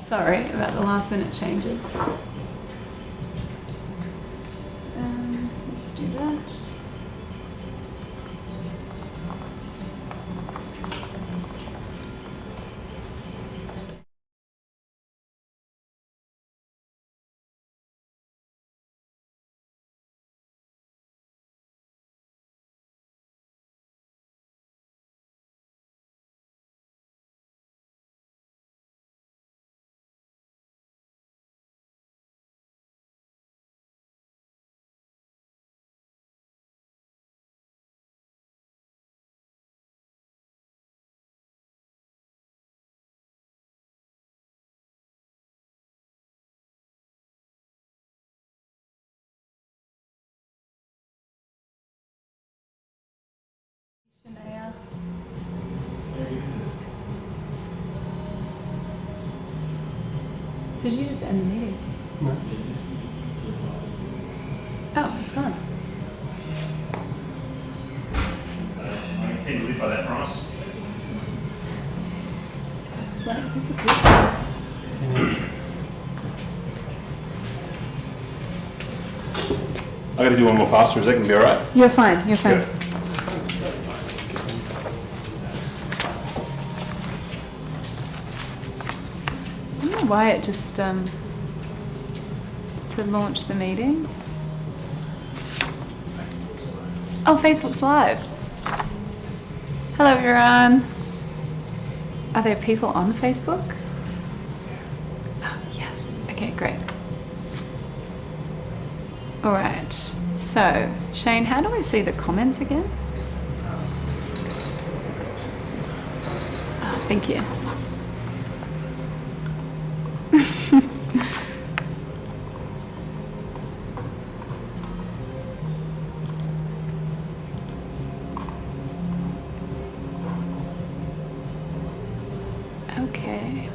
Sorry about the last minute changes. Let's do that. Did you just end the meeting? No. Oh, it's gone. Can you live by that promise? It's like disappeared. I got to do one more pass through. Is that going to be all right? You're fine. You're fine. Good. I don't know why it just to launch the meeting. Oh, Facebook's live. Hello, everyone. Are there people on Facebook? Oh, yes. Okay, great. All right. So, Shane, how do I see the comments again? Oh, thank you. Okay.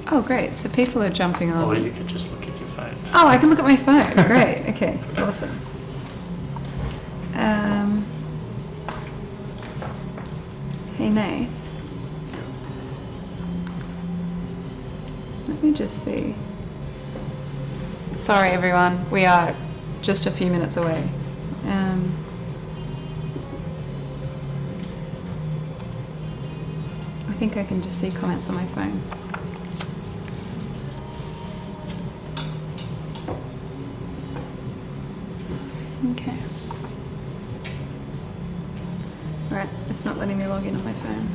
Oh, great. So people are jumping on. Or you could just look at your phone. Oh, I can look at my phone. Great. Okay. Awesome. Hey, Nath. Let me just see. Sorry, everyone. We are just a few minutes away. I think I can just see comments on my phone. Okay. Alright, it's not letting me log in on my phone.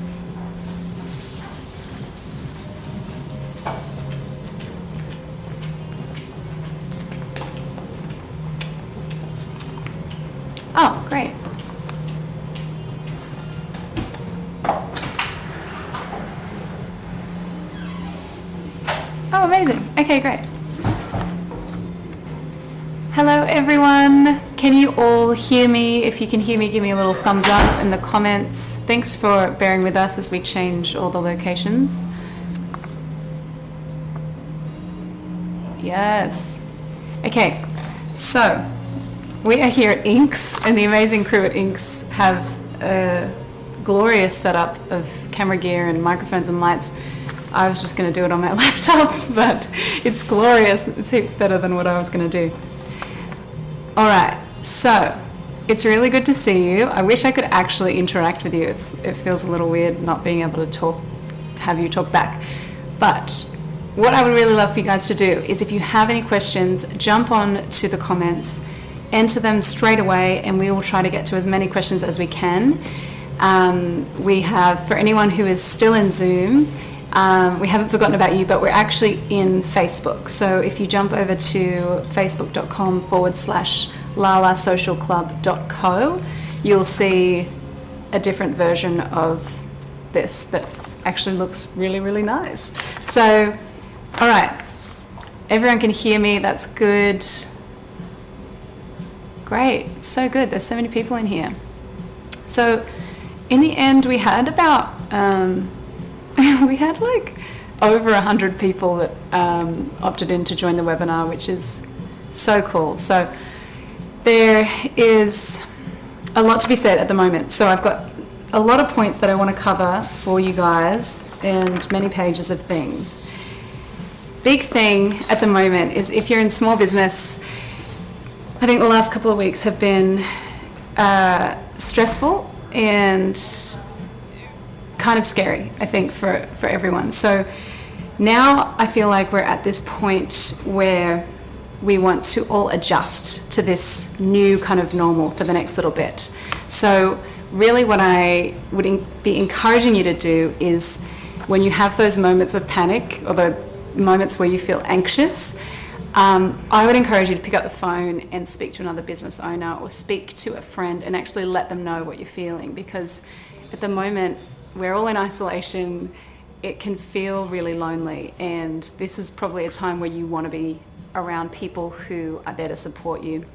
Oh, great. Oh, amazing. Okay, great. Hello, everyone. Can you all hear me? If you can hear me, give me a little thumbs up in the comments. Thanks for bearing with us as we change all the locations. Yes. Okay, so we are here at Inks, and the amazing crew at Inks have a glorious setup of camera gear and microphones and lights. I was just going to do it on my laptop, but it's glorious. It's heaps better than what I was going to do. All right, so it's really good to see you. I wish I could actually interact with you. It feels a little weird not being able to have you talk back. But what I would really love for you guys to do is, if you have any questions, jump on to the comments, enter them straight away, and we will try to get to as many questions as we can. We have, for anyone who is still in Zoom, we haven't forgotten about you, but we're actually in Facebook. So if you jump over to facebook.com/lalasocialclub.co, you'll see a different version of this that actually looks really, really nice. So, all right, everyone can hear me. That's good. Great, it's so good. There's so many people in here. So in the end, we had about we had like over 100 people that opted in to join the webinar, which is so cool. So there is a lot to be said at the moment. So I've got a lot of points that I want to cover for you guys and many pages of things. Big thing at the moment is if you're in small business, I think the last couple of weeks have been stressful and kind of scary, I think, for everyone. So now I feel like we're at this point where we want to all adjust to this new kind of normal for the next little bit. So really what I would be encouraging you to do is when you have those moments of panic or the moments where you feel anxious, I would encourage you to pick up the phone and speak to another business owner or speak to a friend and actually let them know what you're feeling, because at the moment we're all in isolation. It can feel really lonely, and this is probably a time where you want to be around people who are there to support you.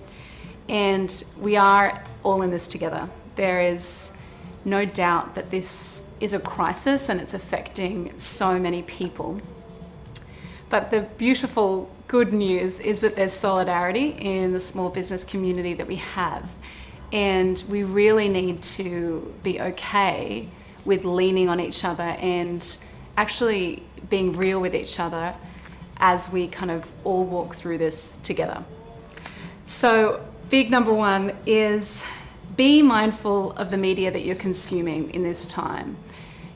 And we are all in this together. There is no doubt that this is a crisis and it's affecting so many people. But the beautiful good news is that there's solidarity in the small business community that we have. And we really need to be okay with leaning on each other and actually being real with each other as we kind of all walk through this together. So big number one is be mindful of the media that you're consuming in this time.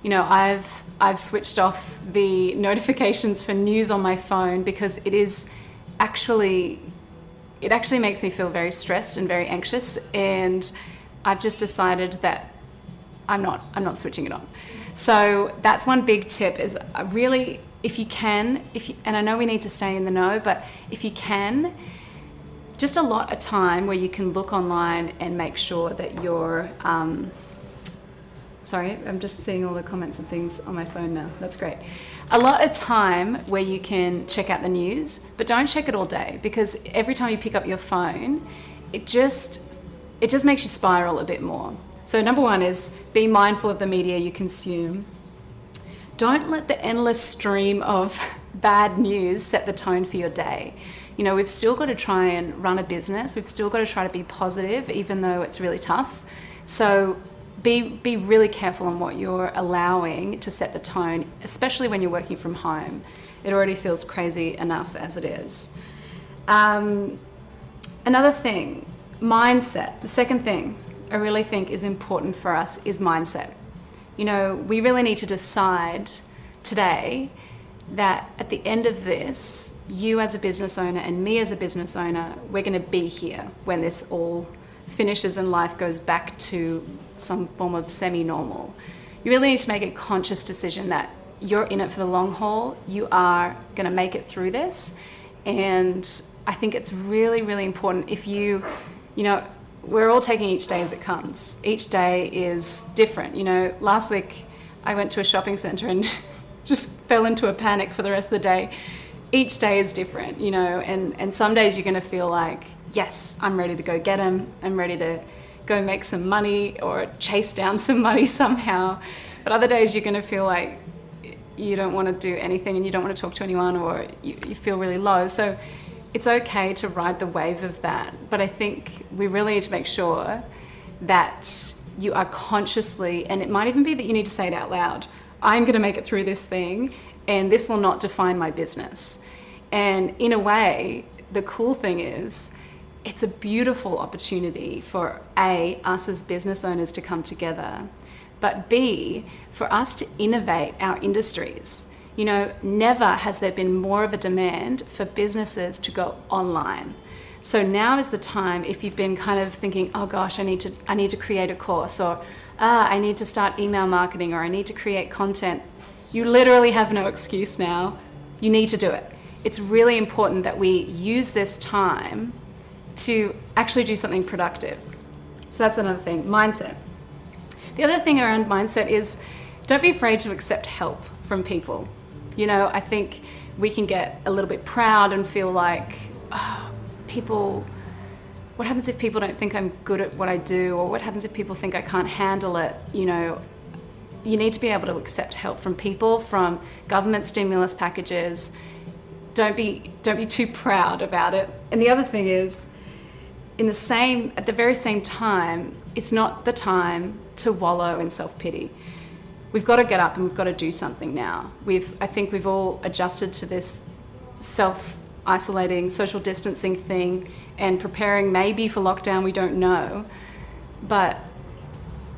You know, I've switched off the notifications for news on my phone because it actually makes me feel very stressed and very anxious, and I've just decided that I'm not switching it on. So that's one big tip, is really, if you can, and I know we need to stay in the know, but if you can, just allot a time where you can look online and make sure that you're, sorry, I'm just seeing all the comments and things on my phone now. That's great. Allot a time where you can check out the news, but don't check it all day, because every time you pick up your phone, it just makes you spiral a bit more. So number one is be mindful of the media you consume. Don't let the endless stream of bad news set the tone for your day. You know, we've still got to try and run a business. We've still got to try to be positive, even though it's really tough. So be really careful on what you're allowing to set the tone, especially when you're working from home. It already feels crazy enough as it is. Another thing, mindset. The second thing I really think is important for us is mindset. You know, we really need to decide today that at the end of this, you as a business owner and me as a business owner, we're going to be here when this all finishes and life goes back to some form of semi-normal. You really need to make a conscious decision that you're in it for the long haul. You are going to make it through this. And I think it's really, really important if you know, we're all taking each day as it comes. Each day is different. You know, last week I went to a shopping centre and just fell into a panic for the rest of the day. Each day is different, you know, and some days you're going to feel like, yes, I'm ready to go get them. I'm ready to go make some money or chase down some money somehow. But other days you're going to feel like you don't want to do anything and you don't want to talk to anyone, or you feel really low. So it's okay to ride the wave of that. But I think we really need to make sure that you are consciously, and it might even be that you need to say it out loud, I'm going to make it through this thing and this will not define my business. And in a way, the cool thing is, it's a beautiful opportunity for A, us as business owners to come together, but B, for us to innovate our industries. You know, never has there been more of a demand for businesses to go online. So now is the time, if you've been kind of thinking, oh gosh, I need to create a course, or I need to start email marketing, or I need to create content. You literally have no excuse now. You need to do it. It's really important that we use this time to actually do something productive. So that's another thing, mindset. The other thing around mindset is don't be afraid to accept help from people. You know, I think we can get a little bit proud and feel like, oh, what happens if people don't think I'm good at what I do? Or what happens if people think I can't handle it? You know, you need to be able to accept help from people, from government stimulus packages. Don't be too proud about it. And the other thing is, at the very same time, it's not the time to wallow in self-pity. We've got to get up and we've got to do something now. I think we've all adjusted to this self-isolating, social distancing thing and preparing maybe for lockdown, we don't know. But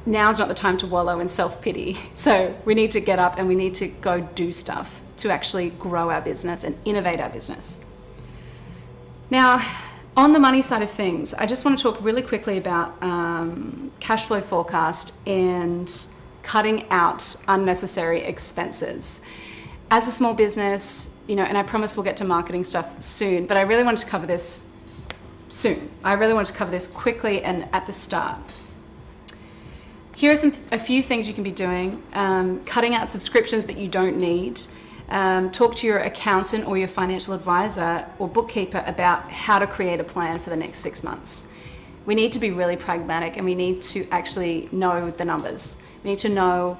now's not the time to wallow in self-pity. So we need to get up and we need to go do stuff to actually grow our business and innovate our business. Now, on the money side of things, I just want to talk really quickly about cash flow forecast and cutting out unnecessary expenses. As a small business, and I promise we'll get to marketing stuff soon, but I really wanted to cover this soon. I really wanted to cover this quickly and at the start. Here are a few things you can be doing. Cutting out subscriptions that you don't need. Talk to your accountant or your financial advisor or bookkeeper about how to create a plan for the next 6 months. We need to be really pragmatic and we need to actually know the numbers. We need to know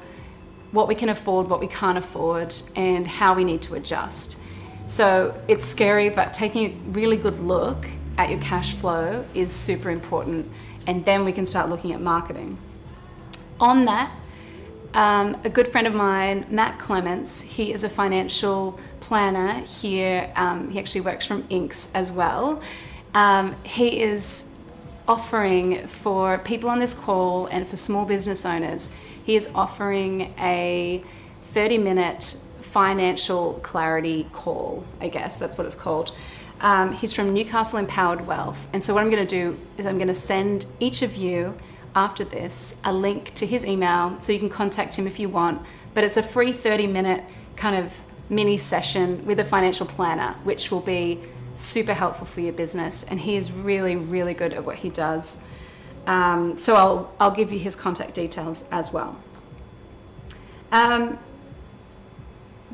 what we can afford, what we can't afford, and how we need to adjust. So it's scary, but taking a really good look at your cash flow is super important, and then we can start looking at marketing. On that, a good friend of mine, Matt Clements, he is a financial planner here. He actually works from Inks as well. He is offering for people on this call and for small business owners, he is offering a 30-minute financial clarity call, I guess that's what it's called. He's from Newcastle Empowered Wealth. And so what I'm going to do is I'm going to send each of you after this a link to his email so you can contact him if you want. But it's a free 30-minute kind of mini session with a financial planner, which will be super helpful for your business. And he is really, really good at what he does. So I'll give you his contact details as well. The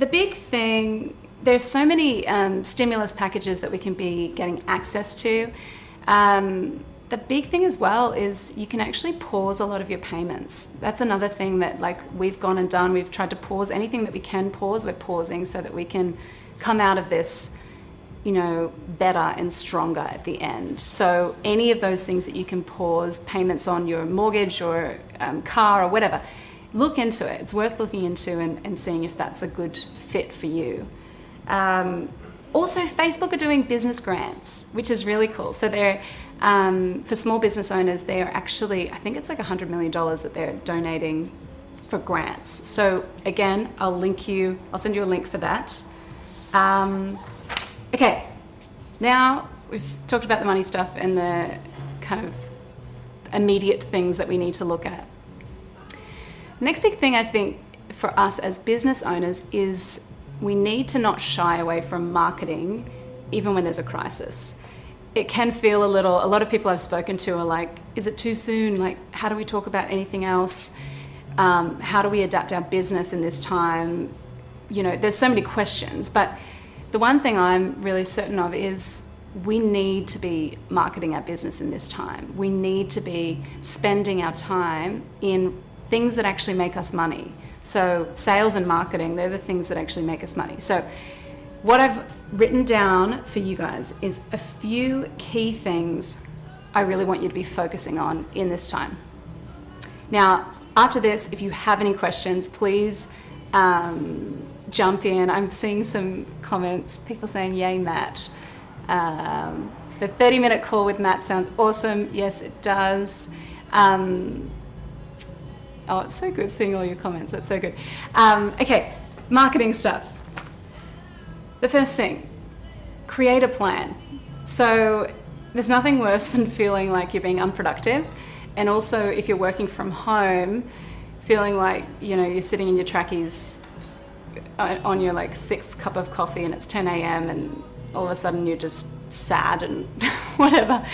big thing, there's so many stimulus packages that we can be getting access to. The big thing as well is you can actually pause a lot of your payments. That's another thing that we've gone and done. We've tried to pause anything that we can pause. We're pausing so that we can come out of this, better and stronger at the end. So any of those things that you can pause, payments on your mortgage or car or whatever, look into it. It's worth looking into and seeing if that's a good fit for you. Also, Facebook are doing business grants, which is really cool. So they're, for small business owners, they're actually, I think it's like $100 million that they're donating for grants. So again, I'll send you a link for that. Okay, now we've talked about the money stuff and the kind of immediate things that we need to look at. The next big thing I think for us as business owners is we need to not shy away from marketing even when there's a crisis. It can feel a lot of people I've spoken to are like, is it too soon? How do we talk about anything else? How do we adapt our business in this time? There's so many questions, but the one thing I'm really certain of is we need to be marketing our business in this time. We need to be spending our time in things that actually make us money. So sales and marketing, they're the things that actually make us money. So what I've written down for you guys is a few key things I really want you to be focusing on in this time. Now, after this, if you have any questions, please jump in. I'm seeing some comments, people saying, yay, Matt. The 30-minute call with Matt sounds awesome. Yes, it does. Oh, it's so good seeing all your comments. That's so good. Okay, marketing stuff. The first thing, create a plan. So there's nothing worse than feeling like you're being unproductive. And also if you're working from home, feeling like, you're sitting in your trackies on your 6th cup of coffee and it's 10 a.m. and all of a sudden you're just sad and whatever.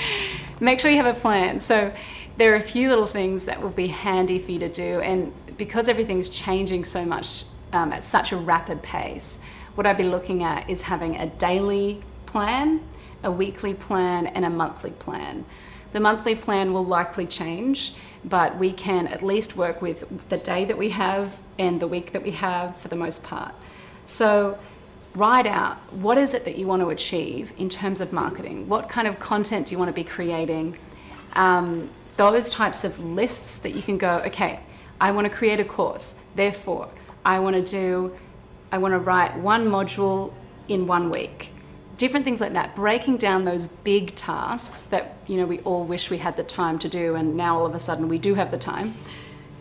Make sure you have a plan. So there are a few little things that will be handy for you to do, and because everything's changing so much at such a rapid pace, what I'd be looking at is having a daily plan, a weekly plan, and a monthly plan. The monthly plan will likely change, but we can at least work with the day that we have and the week that we have for the most part. So write out, what is it that you want to achieve in terms of marketing? What kind of content do you want to be creating? Those types of lists that you can go, okay, I want to create a course, therefore I want to write one module in 1 week. Different things like that, breaking down those big tasks that, you know, we all wish we had the time to do, and now all of a sudden we do have the time.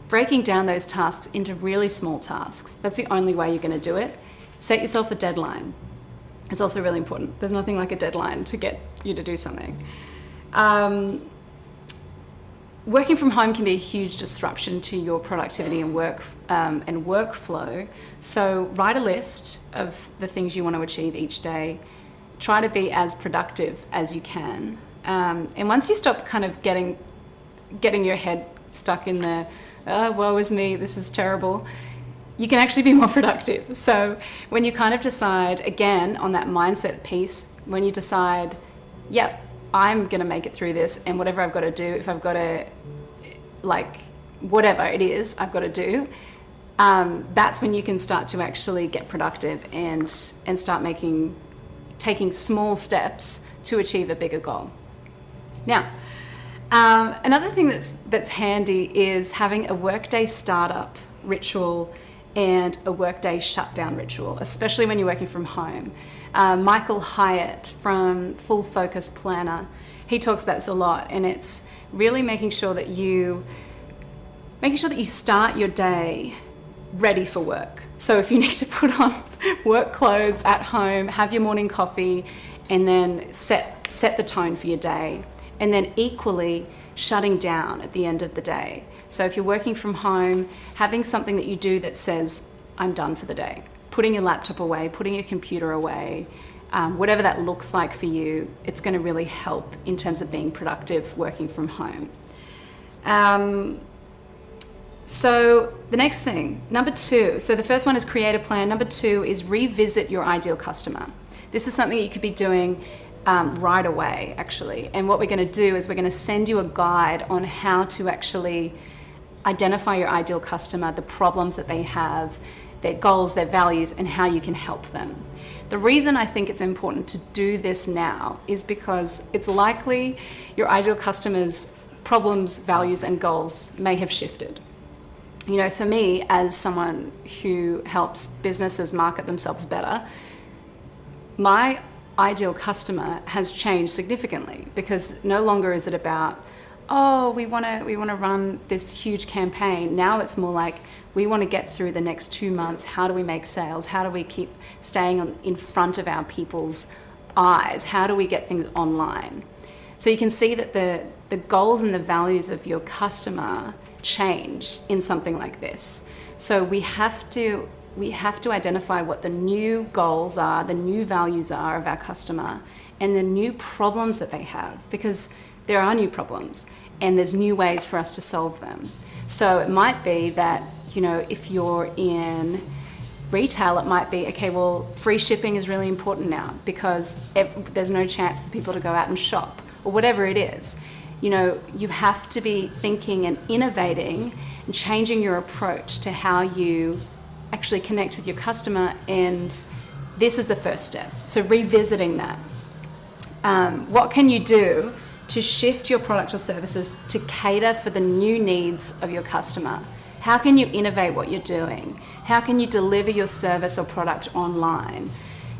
Breaking down those tasks into really small tasks. That's the only way you're going to do it. Set yourself a deadline. It's also really important. There's nothing like a deadline to get you to do something. Working from home can be a huge disruption to your productivity and workflow. So write a list of the things you want to achieve each day. Try to be as productive as you can. And once you stop kind of getting your head stuck in the, woe is me, this is terrible, you can actually be more productive. So when you kind of decide, again, on that mindset piece, when you decide, yep, I'm going to make it through this, and whatever I've got to do, if I've got to, like, whatever it is I've got to do, that's when you can start to actually get productive and start taking small steps to achieve a bigger goal. Now, another thing that's handy is having a workday startup ritual and a workday shutdown ritual, especially when you're working from home. Michael Hyatt from Full Focus Planner, he talks about this a lot, and it's really making sure that you start your day ready for work. So if you need to put on work clothes at home, have your morning coffee, and then set the tone for your day, and then equally shutting down at the end of the day. So if you're working from home, having something that you do that says, I'm done for the day. Putting your laptop away, putting your computer away, whatever that looks like for you, it's going to really help in terms of being productive working from home. So the next thing, number 2, so the first one is create a plan. Number 2 is revisit your ideal customer. This is something that you could be doing right away, actually. And what we're going to do is we're going to send you a guide on how to actually identify your ideal customer, the problems that they have, their goals, their values, and how you can help them. The reason I think it's important to do this now is because it's likely your ideal customer's problems, values, and goals may have shifted. You know, for me, as someone who helps businesses market themselves better, my ideal customer has changed significantly, because no longer is it about, oh, we want to run this huge campaign. Now it's more like, we want to get through the next 2 months. How do we make sales? How do we keep staying in front of our people's eyes? How do we get things online? So you can see that the goals and the values of your customer change in something like this. So we have to identify what the new goals are, the new values are of our customer, and the new problems that they have, because there are new problems and there's new ways for us to solve them. So it might be that, you know, if you're in retail, it might be, okay, well, free shipping is really important now because there's no chance for people to go out and shop, or whatever it is. You know, you have to be thinking and innovating and changing your approach to how you actually connect with your customer, and this is the first step. So revisiting that. What can you do to shift your product or services to cater for the new needs of your customer? How can you innovate what you're doing? How can you deliver your service or product online?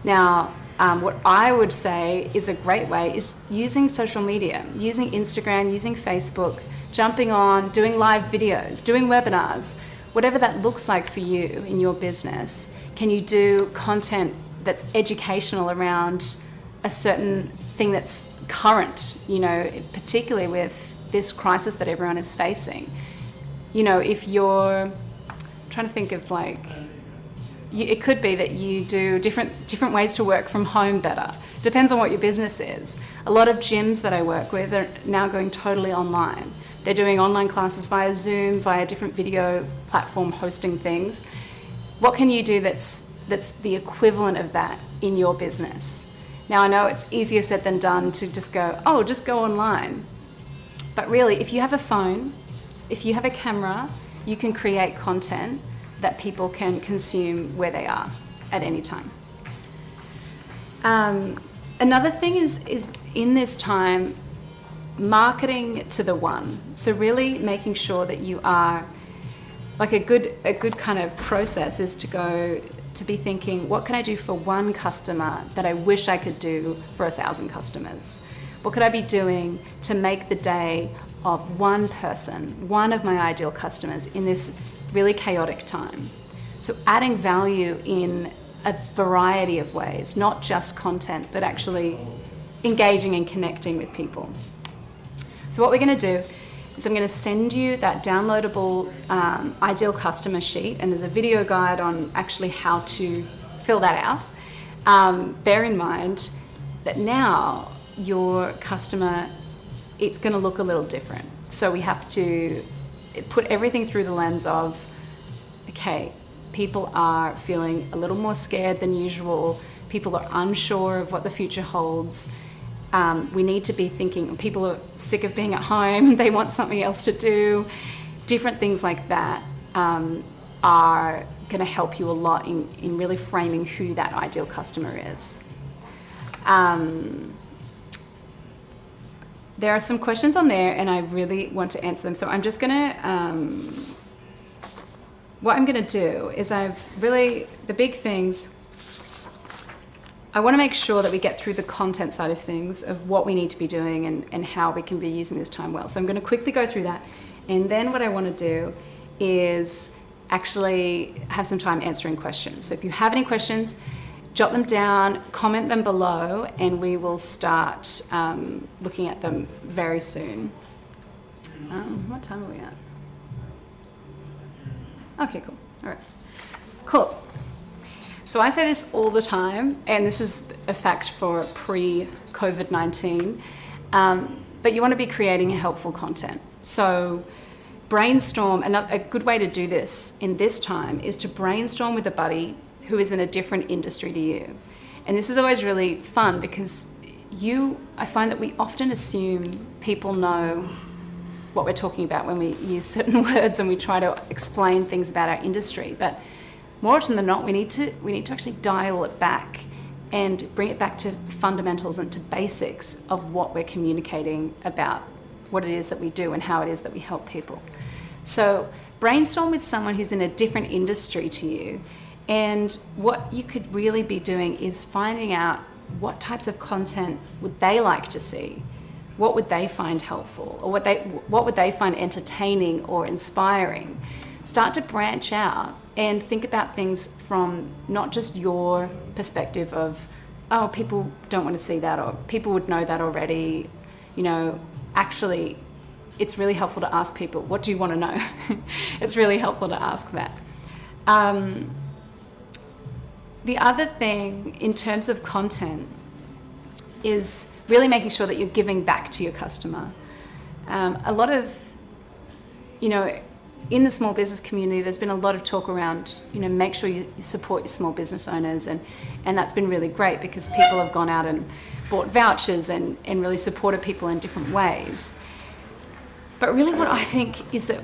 Now, what I would say is a great way is using social media, using Instagram, using Facebook, jumping on, doing live videos, doing webinars, whatever that looks like for you in your business. Can you do content that's educational around a certain thing that's current, you know, particularly with this crisis that everyone is facing? You know, if you're trying to think of like, it could be that you do different ways to work from home better. Depends on what your business is. A lot of gyms that I work with are now going totally online. They're doing online classes via Zoom, via different video platform hosting things. What can you do that's the equivalent of that in your business? Now, I know it's easier said than done to just go online. But really, if you have a phone, if you have a camera, you can create content that people can consume where they are at any time. Another thing is in this time, marketing to the one. So really making sure that you are, like a good kind of process is to be thinking, what can I do for one customer that I wish I could do for 1,000 customers? What could I be doing to make the day of one person, one of my ideal customers in this really chaotic time? So adding value in a variety of ways, not just content, but actually engaging and connecting with people. So what we're going to do is I'm going to send you that downloadable ideal customer sheet, and there's a video guide on actually how to fill that out. Bear in mind that now your customer, it's going to look a little different. So we have to put everything through the lens of, okay, people are feeling a little more scared than usual. People are unsure of what the future holds. We need to be thinking, people are sick of being at home, they want something else to do. Different things like that are going to help you a lot in really framing who that ideal customer is. There are some questions on there and I really want to answer them. So I'm just going to, what I'm going to do is the big things, I want to make sure that we get through the content side of things, of what we need to be doing and how we can be using this time well. So I'm going to quickly go through that. And then what I want to do is actually have some time answering questions. So if you have any questions, jot them down, comment them below, and we will start looking at them very soon. What time are we at? Okay, cool. All right. Cool. So I say this all the time, and this is a fact for pre-COVID-19, but you want to be creating helpful content. So brainstorm, a good way to do this in this time is to brainstorm with a buddy who is in a different industry to you. And this is always really fun because I find that we often assume people know what we're talking about when we use certain words and we try to explain things about our industry. But more often than not, we need to actually dial it back and bring it back to fundamentals and to basics of what we're communicating about what it is that we do and how it is that we help people. So brainstorm with someone who's in a different industry to you, and what you could really be doing is finding out what types of content would they like to see, what would they find helpful, or what would they find entertaining or inspiring. Start to branch out and think about things from not just your perspective of, oh, people don't want to see that, or people would know that already. Actually, it's really helpful to ask people, what do you want to know? It's really helpful to ask that. The other thing in terms of content is really making sure that you're giving back to your customer. A lot of, in the small business community, there's been a lot of talk around, make sure you support your small business owners, and that's been really great because people have gone out and bought vouchers and really supported people in different ways. But really what I think is that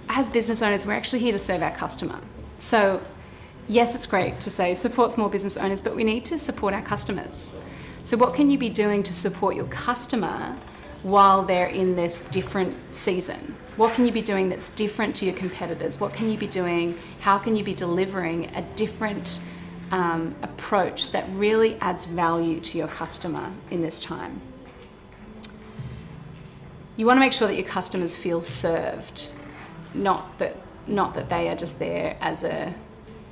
as business owners, we're actually here to serve our customer. So yes, it's great to say support small business owners, but we need to support our customers. So what can you be doing to support your customer while they're in this different season? What can you be doing that's different to your competitors? What can you be doing? How can you be delivering a different approach that really adds value to your customer in this time? You want to make sure that your customers feel served, not that they are just there as a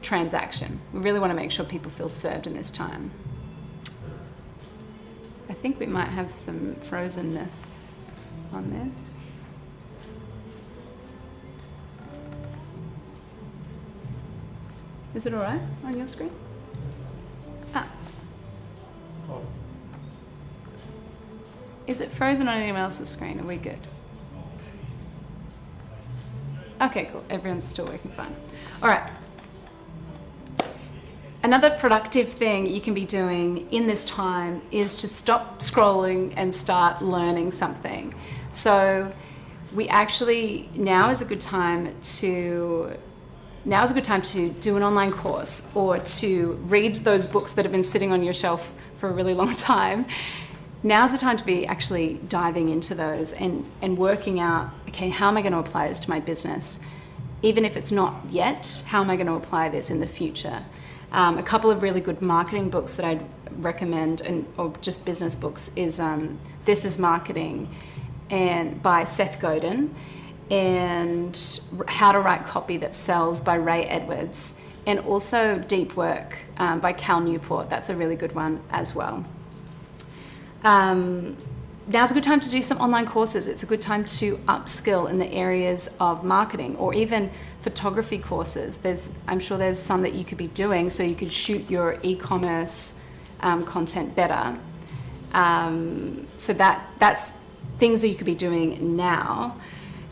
transaction. We really want to make sure people feel served in this time. I think we might have some frozenness on this. Is it all right on your screen? Is it frozen on anyone else's screen? Are we good? Okay, cool. Everyone's still working fine. All right. Another productive thing you can be doing in this time is to stop scrolling and start learning something. So we actually, now is a good time to do an online course or to read those books that have been sitting on your shelf for a really long time. Now's the time to be actually diving into those and working out, okay, how am I going to apply this to my business? Even if it's not yet, how am I going to apply this in the future? A couple of really good marketing books that I'd recommend, or just business books, is This is Marketing and by Seth Godin, and How to Write Copy That Sells by Ray Edwards, and also Deep Work by Cal Newport. That's a really good one as well. Now's a good time to do some online courses. It's a good time to upskill in the areas of marketing, or even photography courses. I'm sure there's some that you could be doing so you could shoot your e-commerce content better. So that's things that you could be doing now.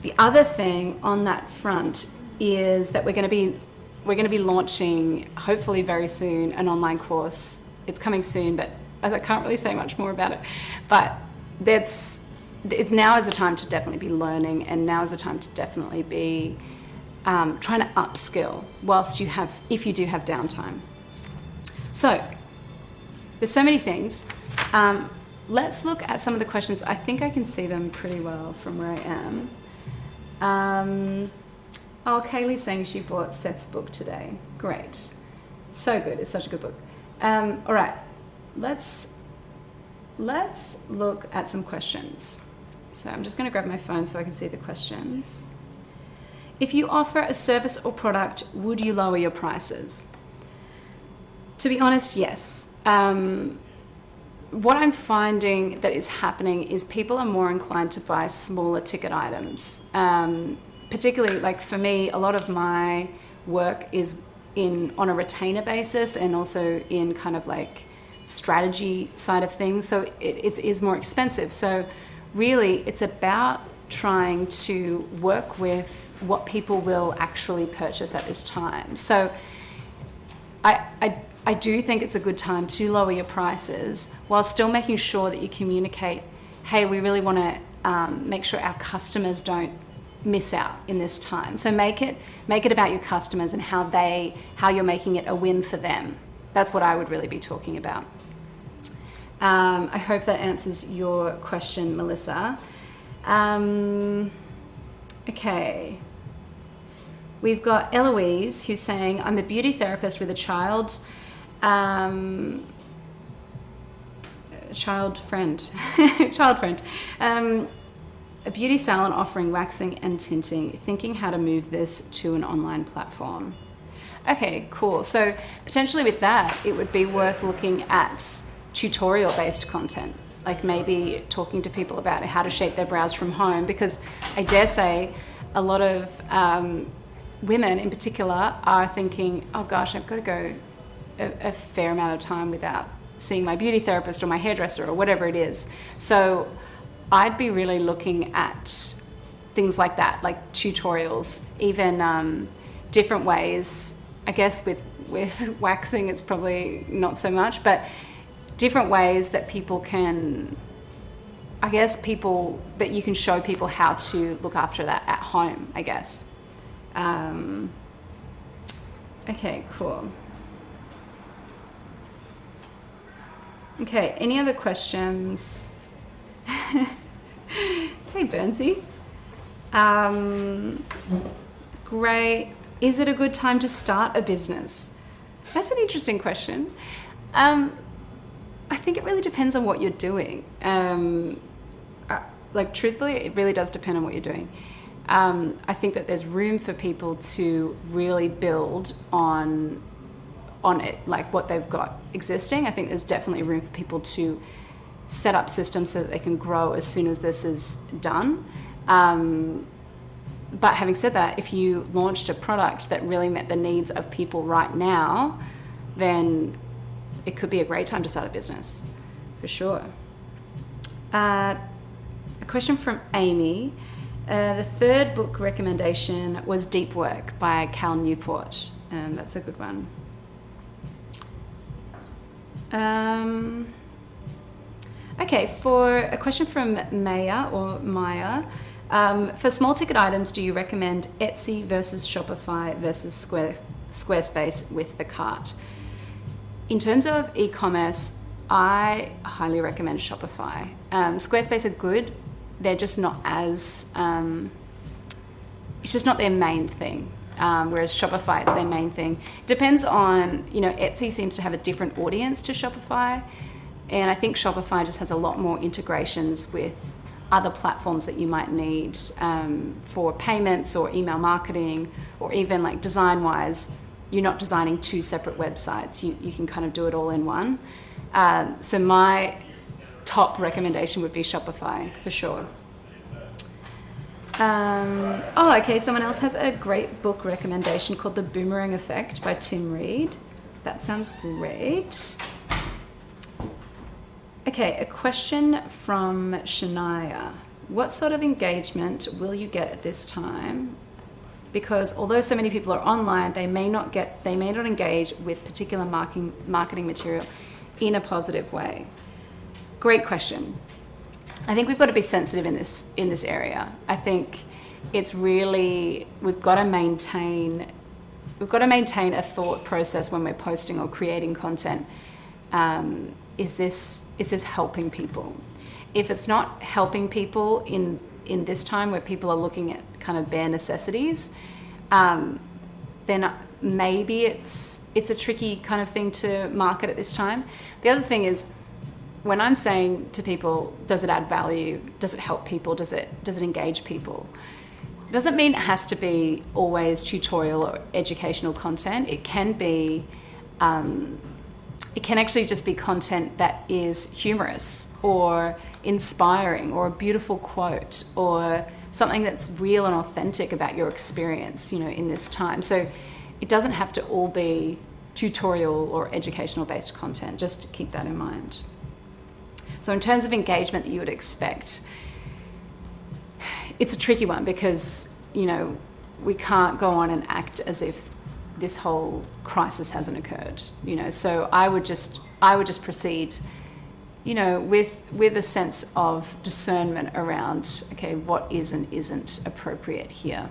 The other thing on that front is that we're going to be launching, hopefully very soon, an online course. It's coming soon, but I can't really say much more about it. But it's now is the time to definitely be learning, and now is the time to definitely be trying to upskill if you do have downtime. So there's so many things. Let's look at some of the questions. I think I can see them pretty well from where I am. Kaylee's saying she bought Seth's book today. Great. So good. It's such a good book. All right. Let's look at some questions. So I'm just going to grab my phone so I can see the questions. If you offer a service or product, would you lower your prices? To be honest, yes. What I'm finding that is happening is people are more inclined to buy smaller ticket items. Particularly, like for me, a lot of my work is on a retainer basis, and also in kind of like strategy side of things. So it is more expensive. So really, it's about trying to work with what people will actually purchase at this time. So I do think it's a good time to lower your prices while still making sure that you communicate, hey, we really want to make sure our customers don't miss out in this time. So make it about your customers and how you're making it a win for them. That's what I would really be talking about. I hope that answers your question, Melissa. Okay. We've got Eloise, who's saying, I'm a beauty therapist with a child friend. A beauty salon offering waxing and tinting, thinking how to move this to an online platform. Okay, cool. So potentially with that, it would be worth looking at tutorial-based content, like maybe talking to people about how to shape their brows from home, because I dare say a lot of women in particular are thinking, oh gosh, I've got to go a fair amount of time without seeing my beauty therapist or my hairdresser or whatever it is. So I'd be really looking at things like that, like tutorials, even different ways. I guess with waxing, it's probably not so much, but different ways that people can, that you can show people how to look after that at home, I guess. Okay, cool. Okay, any other questions? Hey, Bernsey. Great. Is it a good time to start a business? That's an interesting question. I think it really depends on what you're doing. Truthfully, it really does depend on what you're doing. I think that there's room for people to really build on it, like what they've got existing. I think there's definitely room for people to set up systems so that they can grow as soon as this is done. But having said that, if you launched a product that really met the needs of people right now, then it could be a great time to start a business, for sure. A question from Amy. The third book recommendation was Deep Work by Cal Newport. That's a good one. Okay, for a question from Maya or Maya, for small ticket items, do you recommend Etsy versus Shopify versus Squarespace with the cart? In terms of e-commerce, I highly recommend Shopify. Squarespace are good. They're just not as, it's just not their main thing. Whereas Shopify, it's their main thing. Depends on, Etsy seems to have a different audience to Shopify. And I think Shopify just has a lot more integrations with other platforms that you might need for payments or email marketing, or even like design-wise, you're not designing two separate websites. You can kind of do it all in one. So my top recommendation would be Shopify for sure. Okay, someone else has a great book recommendation called The Boomerang Effect by Tim Reed. That sounds great. Okay, a question from Shania. What sort of engagement will you get at this time? Because although so many people are online, they may not engage with particular marketing material in a positive way. Great question. I think we've got to be sensitive in this area. I think it's really, we've got to maintain a thought process when we're posting or creating content. Is this helping people? If it's not helping people in this time where people are looking at kind of bare necessities, then maybe it's a tricky kind of thing to market at this time. The other thing is, when I'm saying to people, does it add value? Does it help people? Does it engage people? It doesn't mean it has to be always tutorial or educational content. It can be, it can actually just be content that is humorous or inspiring or a beautiful quote or something that's real and authentic about your experience, in this time. So it doesn't have to all be tutorial or educational based content. Just keep that in mind. So in terms of engagement that you would expect, it's a tricky one because, we can't go on and act as if this whole crisis hasn't occurred, So I would just proceed, with a sense of discernment around, okay, what is and isn't appropriate here.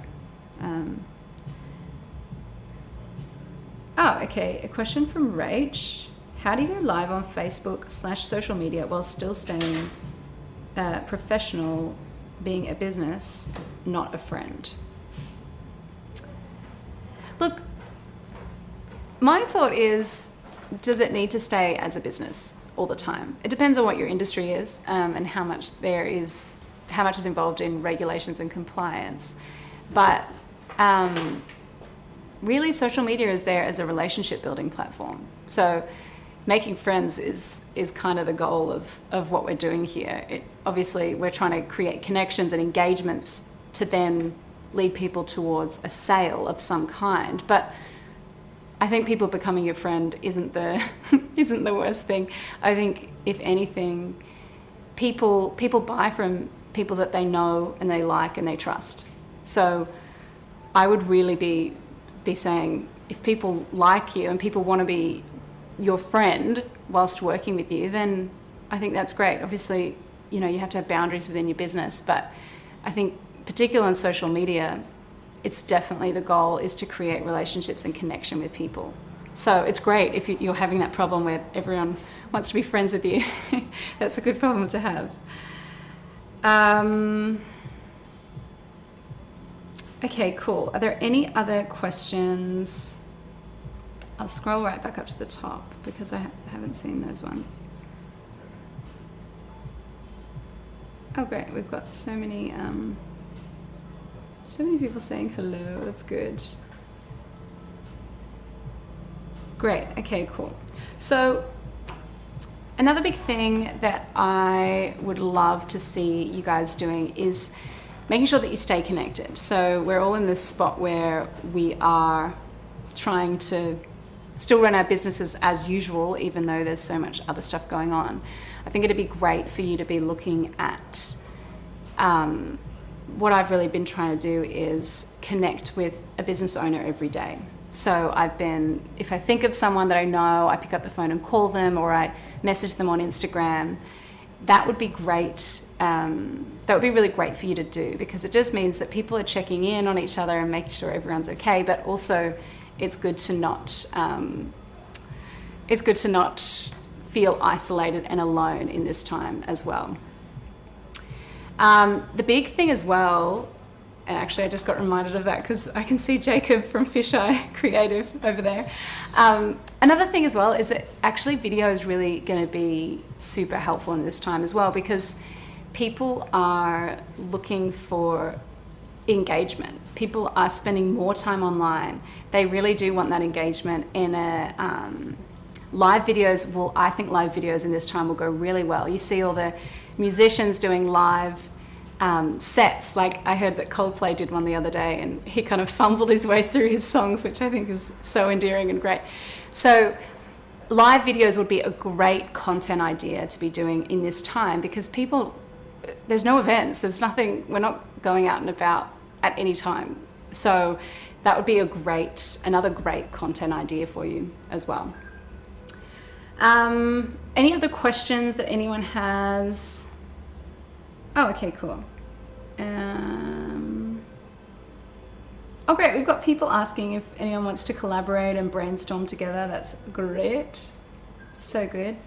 Okay, a question from Rach. How do you go live on Facebook/social media while still staying professional, being a business, not a friend? Look, my thought is, does it need to stay as a business all the time? It depends on what your industry is and how much is involved in regulations and compliance. But really, social media is there as a relationship building platform. So making friends is kind of the goal of what we're doing here. Obviously, we're trying to create connections and engagements to then lead people towards a sale of some kind. But I think people becoming your friend isn't the worst thing. I think, if anything, people buy from people that they know and they like and they trust. So I would really be saying, if people like you and people want to be your friend whilst working with you, then I think that's great. Obviously, you have to have boundaries within your business, but I think particularly on social media, it's definitely the goal is to create relationships and connection with people. So it's great if you're having that problem where everyone wants to be friends with you. That's a good problem to have. Okay, cool. Are there any other questions? I'll scroll right back up to the top because I haven't seen those ones. Oh, great. We've got so many people saying hello. That's good. Great. Okay, cool. So another big thing that I would love to see you guys doing is making sure that you stay connected. So we're all in this spot where we are trying to still run our businesses as usual, even though there's so much other stuff going on. I think it'd be great for you to be looking at what I've really been trying to do is connect with a business owner every day. So if I think of someone that I know, I pick up the phone and call them, or I message them on Instagram. that would be great. That would be really great for you to do, because it just means that people are checking in on each other and making sure everyone's okay. But also, it's good to not feel isolated and alone in this time as well. The big thing as well, and actually I just got reminded of that because I can see Jacob from Fisheye Creative over there. Another thing as well is that actually video is really going to be super helpful in this time as well, because people are looking for engagement. People are spending more time online. They really do want that engagement. In live videos I think live videos in this time will go really well. You see all the musicians doing live sets. Like I heard that Coldplay did one the other day, and he kind of fumbled his way through his songs, which I think is so endearing and great. So live videos would be a great content idea to be doing in this time, because there's no events, there's nothing, we're not going out and about at any time. So that would be another great content idea for you as well. Any other questions that anyone has? Oh, okay, cool. Oh, great. We've got people asking if anyone wants to collaborate and brainstorm together. That's great. So good.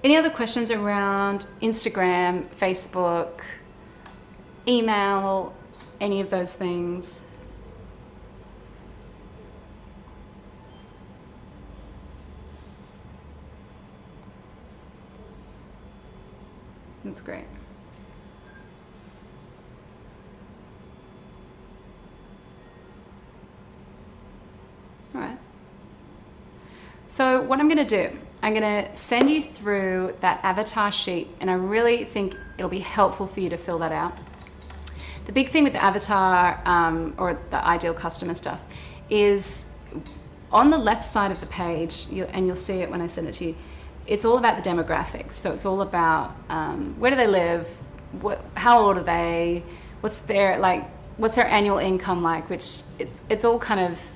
Any other questions around Instagram, Facebook, email, any of those things? That's great. All right. So what I'm going to do, I'm going to send you through that avatar sheet, and I really think it'll be helpful for you to fill that out. The big thing with the avatar or the ideal customer stuff is on the left side of the page, and you'll see it when I send it to you, it's all about the demographics. So it's all about where do they live, how old are they, what's their annual income like, which it's all kind of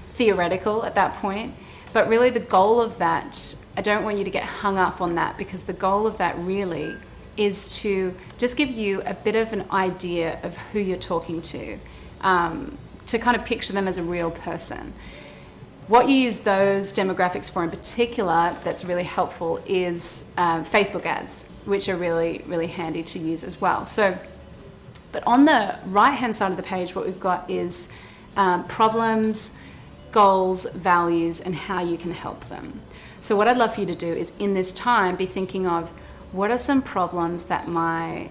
theoretical at that point. But really the goal of that, I don't want you to get hung up on that, because the goal of that really is to just give you a bit of an idea of who you're talking to kind of picture them as a real person. What you use those demographics for in particular that's really helpful is Facebook ads, which are really, really handy to use as well. So, but on the right-hand side of the page, what we've got is problems, goals, values, and how you can help them. So what I'd love for you to do is in this time be thinking of what are some problems that my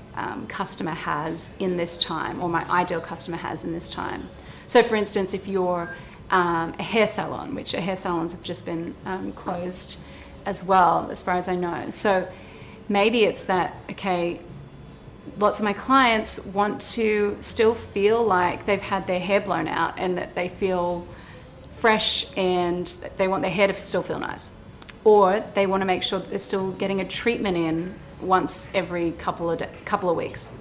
customer has in this time, or my ideal customer has in this time. So for instance, if you're a hair salon, which hair salons have just been closed as well, as far as I know. So maybe it's that, okay, lots of my clients want to still feel like they've had their hair blown out and that they feel fresh and they want their hair to still feel nice. Or they want to make sure that they're still getting a treatment in once every couple of weeks.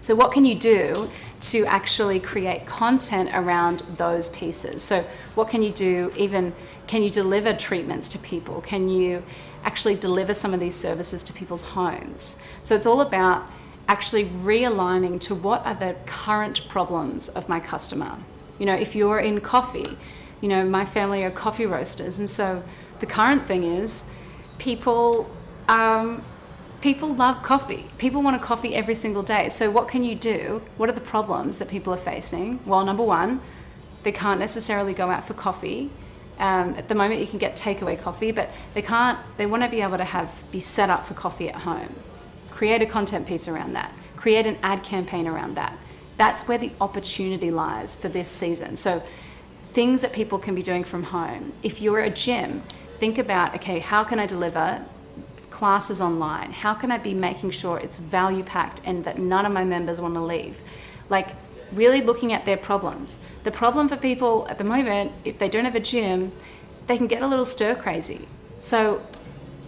So what can you do to actually create content around those pieces? So what can you do? Even can you deliver treatments to people? Can you actually deliver some of these services to people's homes? So it's all about actually realigning to what are the current problems of my customer. You know, if you're in coffee, you know, my family are coffee roasters, and so the current thing is people love coffee. People want a coffee every single day. So what can you do? What are the problems that people are facing? Well, number one, they can't necessarily go out for coffee. At the moment you can get takeaway coffee, but they want to be able to be set up for coffee at home. Create a content piece around that. Create an ad campaign around that. That's where the opportunity lies for this season. So things that people can be doing from home. If you're a gym, think about, okay, how can I deliver classes online? How can I be making sure it's value packed and that none of my members want to leave? Like really looking at their problems. The problem for people at the moment, if they don't have a gym, they can get a little stir crazy. So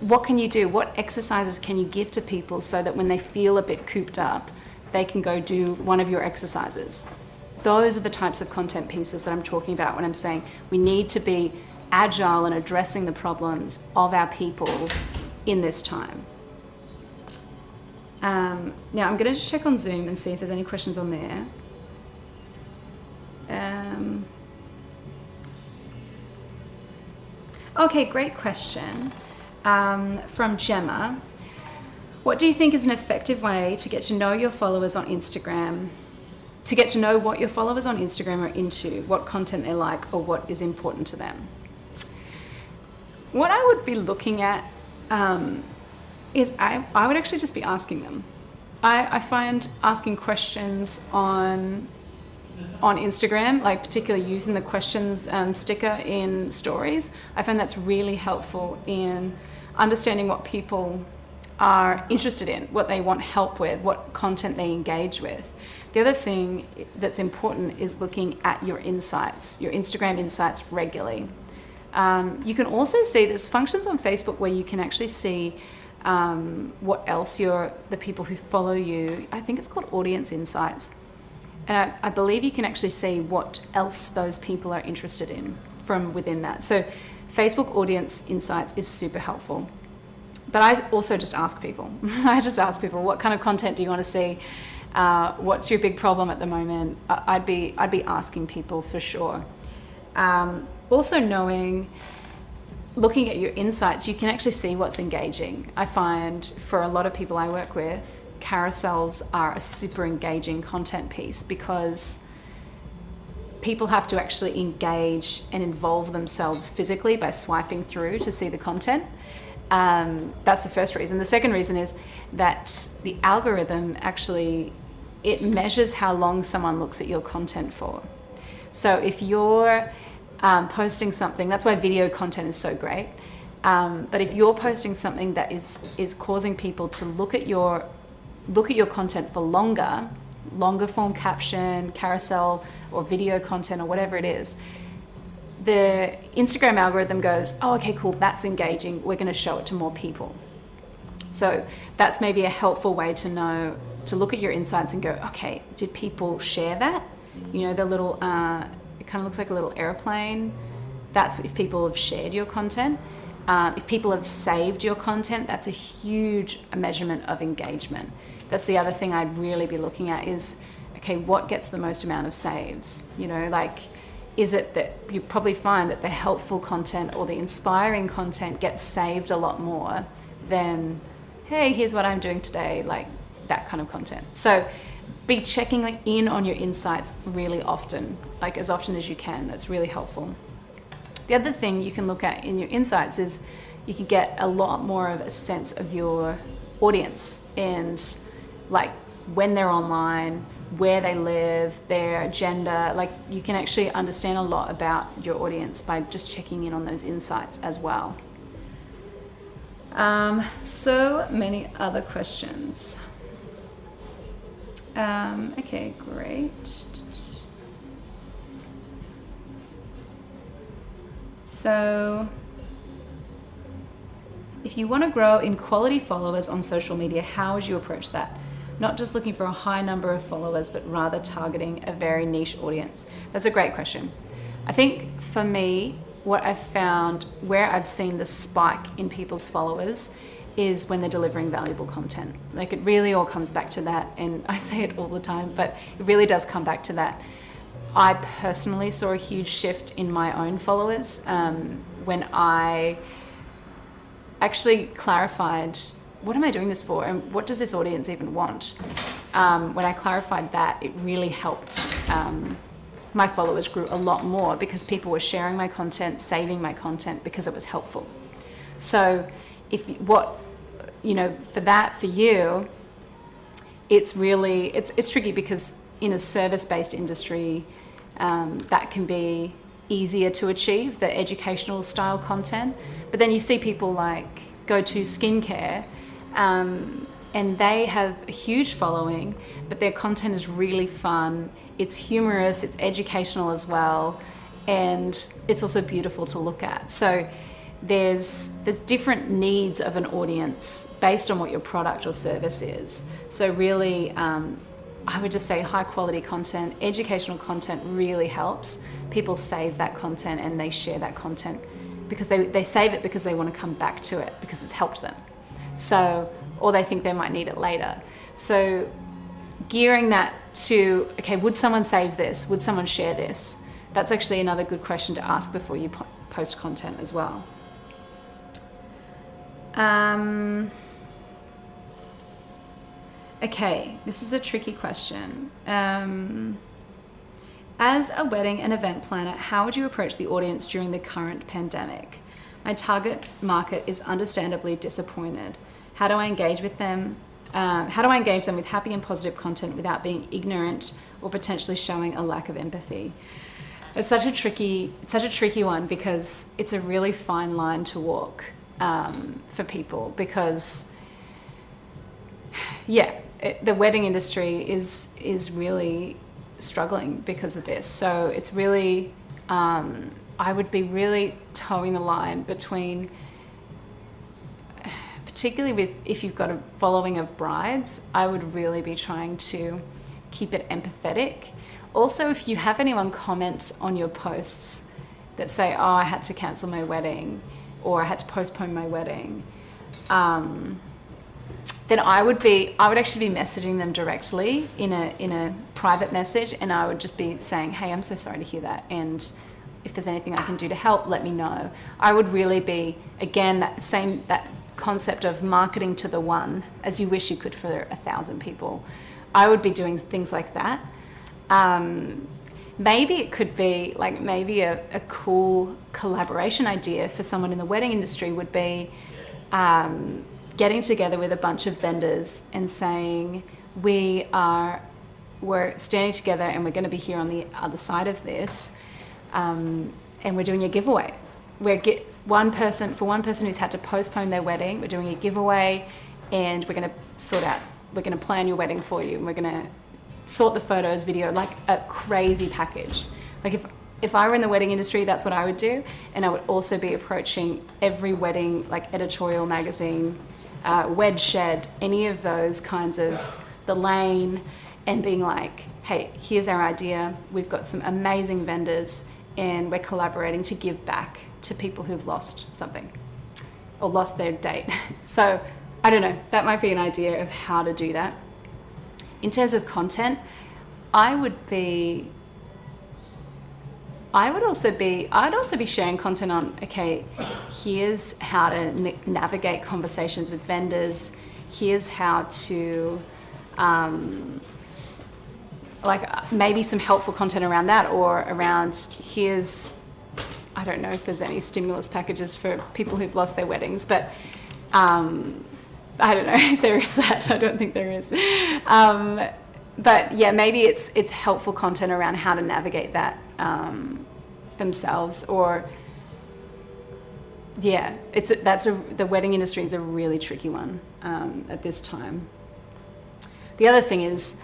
what can you do? What exercises can you give to people so that when they feel a bit cooped up, they can go do one of your exercises? Those are the types of content pieces that I'm talking about when I'm saying we need to be agile in addressing the problems of our people in this time. Now I'm going to just check on Zoom and see if there's any questions on there. Okay, great question from Gemma. What do you think is an effective way to get to know your followers on Instagram, to get to know what your followers on Instagram are into, what content they like, or what is important to them? What I would be looking at is I would actually just be asking them. I find asking questions on Instagram, like particularly using the questions sticker in stories, I find that's really helpful in understanding what people are interested in, what they want help with, what content they engage with. The other thing that's important is looking at your insights, your Instagram insights regularly. You can also see there's functions on Facebook where you can actually see what else the people who follow you, I think it's called Audience Insights. And I believe you can actually see what else those people are interested in from within that. So Facebook Audience Insights is super helpful. But I also just ask people. I just ask people, what kind of content do you want to see? What's your big problem at the moment? I'd be asking people for sure. Also looking at your insights, you can actually see what's engaging. I find for a lot of people I work with, carousels are a super engaging content piece because people have to actually engage and involve themselves physically by swiping through to see the content. That's the first reason. The second reason is that the algorithm actually, it measures how long someone looks at your content for. So if you're posting something, that's why video content is so great. But if you're posting something that is causing people to look at your content for longer form caption, carousel, or video content, or whatever it is, the Instagram algorithm goes, oh, okay, cool, that's engaging. We're going to show it to more people. So that's maybe a helpful way to know, to look at your insights and go, okay, did people share that? You know, the little, it kind of looks like a little airplane. That's if people have shared your content. If people have saved your content, that's a huge measurement of engagement. That's the other thing I'd really be looking at is, okay, what gets the most amount of saves? You know, like, is it that you probably find that the helpful content or the inspiring content gets saved a lot more than, hey, here's what I'm doing today, like that kind of content. So be checking in on your insights really often, like as often as you can. That's really helpful. The other thing you can look at in your insights is you can get a lot more of a sense of your audience and like when they're online, where they live, their gender. Like you can actually understand a lot about your audience by just checking in on those insights as well. So many other questions. Okay, great. So if you want to grow in quality followers on social media, how would you approach that? Not just looking for a high number of followers, but rather targeting a very niche audience. That's a great question. I think for me, what I've found where I've seen the spike in people's followers is when they're delivering valuable content. Like it really all comes back to that. And I say it all the time, but it really does come back to that. I personally saw a huge shift in my own followers when I actually clarified, what am I doing this for? And what does this audience even want? When I clarified that, it really helped. My followers grew a lot more because people were sharing my content, saving my content because it was helpful. So for you, it's really, it's tricky because in a service-based industry, that can be easier to achieve, the educational style content. But then you see people like go to skincare, and they have a huge following, but their content is really fun. It's humorous, it's educational as well, and it's also beautiful to look at. So there's different needs of an audience based on what your product or service is. So really, I would just say high quality content, educational content really helps. People save that content and they share that content because they save it because they want to come back to it because it's helped them. So, or they think they might need it later. So gearing that to, okay, would someone save this? Would someone share this? That's actually another good question to ask before you post content as well. Okay, this is a tricky question. As a wedding and event planner, how would you approach the audience during the current pandemic? My target market is understandably disappointed. How do I engage with them? How do I engage them with happy and positive content without being ignorant or potentially showing a lack of empathy? It's such a tricky one, because it's a really fine line to walk for people, because the wedding industry is really struggling because of this. So it's really, I would be really towing the line between, particularly with if you've got a following of brides, I would really be trying to keep it empathetic. Also, if you have anyone comment on your posts that say, oh, I had to cancel my wedding, or I had to postpone my wedding, then I would actually be messaging them directly in a private message, and I would just be saying, hey, I'm so sorry to hear that, and if there's anything I can do to help, let me know. I would really be, again, that concept of marketing to the one as you wish you could for 1,000 people. I would be doing things like that. Maybe it could be like, maybe a cool collaboration idea for someone in the wedding industry would be getting together with a bunch of vendors and saying, we're standing together and we're going to be here on the other side of this, and we're doing a giveaway. One person who's had to postpone their wedding, we're doing a giveaway, and we're going to plan your wedding for you, and we're going to sort the photos, video, like a crazy package. Like if I were in the wedding industry, that's what I would do. And I would also be approaching every wedding, like editorial magazine, Wed Shed, any of those kinds of, The Lane, and being like, hey, here's our idea. We've got some amazing vendors and we're collaborating to give back to people who've lost something or lost their date. So I don't know, that might be an idea of how to do that. In terms of content, I'd also be sharing content on, okay, here's how to navigate conversations with vendors. Here's how to, maybe some helpful content around that, or around I don't know if there's any stimulus packages for people who've lost their weddings, but I don't know if there is that. I don't think there is. But yeah, maybe it's helpful content around how to navigate that themselves, or yeah, the wedding industry is a really tricky one at this time. The other thing is,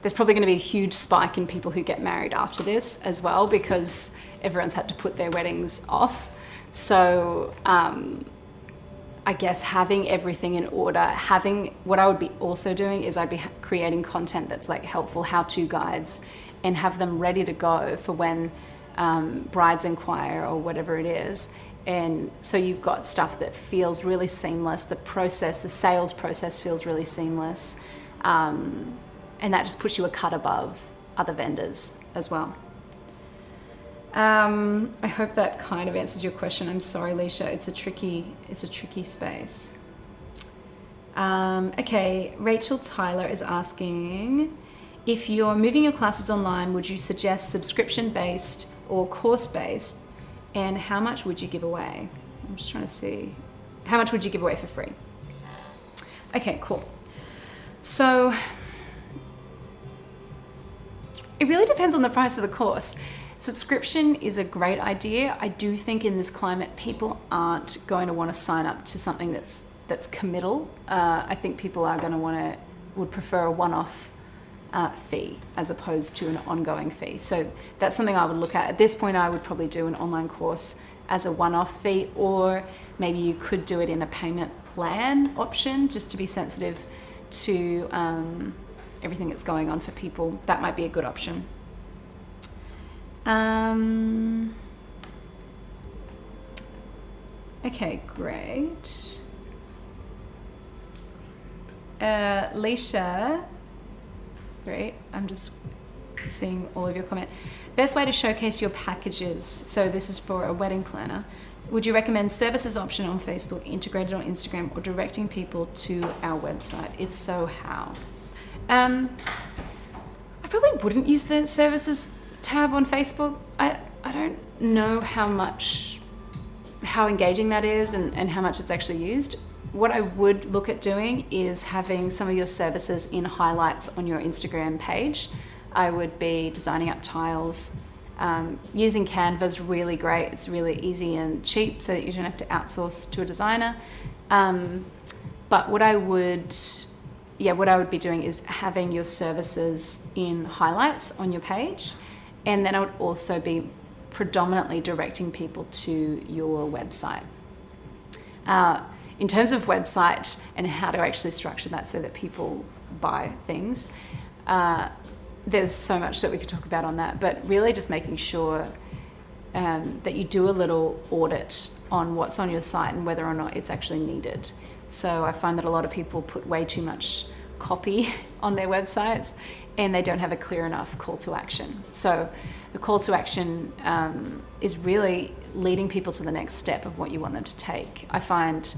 there's probably going to be a huge spike in people who get married after this as well, because everyone's had to put their weddings off. So I guess having everything in order, what I would be also doing is I'd be creating content that's like helpful how-to guides, and have them ready to go for when brides inquire or whatever it is. And so you've got stuff that feels really seamless. The sales process feels really seamless. And that just puts you a cut above other vendors as well. I hope that kind of answers your question. I'm sorry, Leisha. It's a tricky space. Okay, Rachel Tyler is asking, if you're moving your classes online, would you suggest subscription-based or course-based, and how much would you give away? I'm just trying to see. How much would you give away for free? Okay, cool. So it really depends on the price of the course. Subscription is a great idea. I do think in this climate, people aren't going to want to sign up to something that's committal. I think people are going to would prefer a one-off fee as opposed to an ongoing fee. So that's something I would look at. At this point, I would probably do an online course as a one-off fee, or maybe you could do it in a payment plan option, just to be sensitive to everything that's going on for people. That might be a good option. Okay, great. Leisha, great. I'm just seeing all of your comment. Best way to showcase your packages. So this is for a wedding planner. Would you recommend services option on Facebook, integrated on Instagram, or directing people to our website? If so, how? I probably wouldn't use the services tab on Facebook. I don't know how engaging that is and how much it's actually used. What I would look at doing is having some of your services in highlights on your Instagram page. I would be designing up tiles. Using Canva is really great. It's really easy and cheap so that you don't have to outsource to a designer. But what I would be doing is having your services in highlights on your page. And then I would also be predominantly directing people to your website. In terms of website and how to actually structure that so that people buy things, there's so much that we could talk about on that, but really just making sure that you do a little audit on what's on your site and whether or not it's actually needed. So I find that a lot of people put way too much copy on their websites and they don't have a clear enough call to action. So the call to action is really leading people to the next step of what you want them to take. I find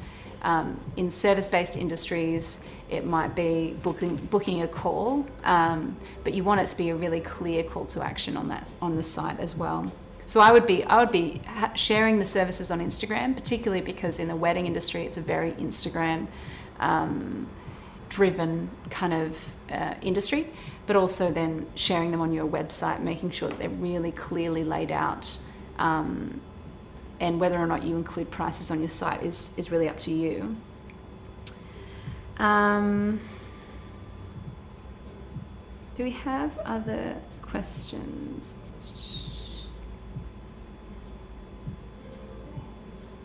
in service-based industries, it might be booking a call, but you want it to be a really clear call to action on the site as well. So I would be sharing the services on Instagram, particularly because in the wedding industry, it's a very Instagram driven kind of industry, but also then sharing them on your website, making sure that they're really clearly laid out. And whether or not you include prices on your site is really up to you. Do we have other questions?